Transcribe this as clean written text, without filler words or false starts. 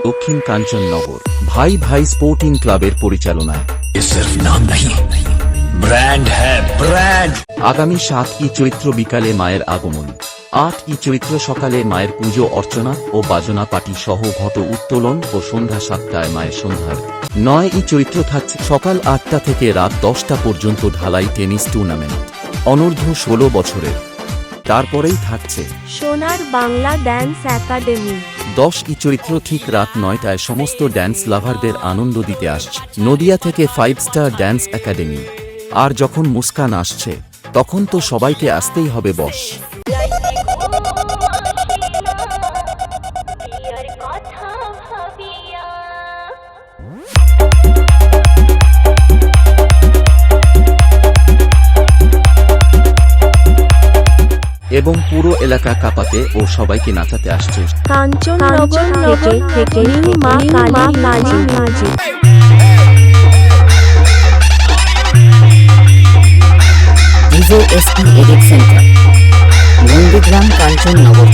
দক্ষিণ কাঞ্চননগর ভাই ভাই স্পোর্টিং ক্লাবের পরিচালনায়। ये सिर्फ नाम नहीं, ब्रांड है, ब्रांड। আগামী 7ই চৈত্র বিকালে মায়ের আগমন, 8ই চৈত্র সকালে মায়ের পুজো অর্চনা ও বাজনা পাটি সহ ঘট উত্তোলন ও সন্ধ্যা 7টায় মায়ের সন্ধ্যার। 9ই চৈত্র থাকছে সকাল 8টা থেকে রাত 10টা পর্যন্ত ঢালাই টেনিস টুর্নামেন্ট অনূর্ধ্ব 16 বছরের। তারপরেই থাকছে সোনার বাংলা ড্যান্স একাডেমি। 10ই চৈত্র ঠিক রাত 9টায় সমস্ত ড্যান্স লাভারদের আনন্দ দিতে আসছে নদিয়া থেকে 5 স্টার ড্যান্স একাডেমি। আর যখন মুস্কান আসছে তখন তো সবাইকে আসতেই হবে বস। এবং পুরো এলাকা কাঁপাতে ও সবাইকে নাচাতে আসছে কাঞ্চননগর থেকে নিউ মা কালী মসজিদ। DJ SP edit centre, Nandigram, Kanchannagar.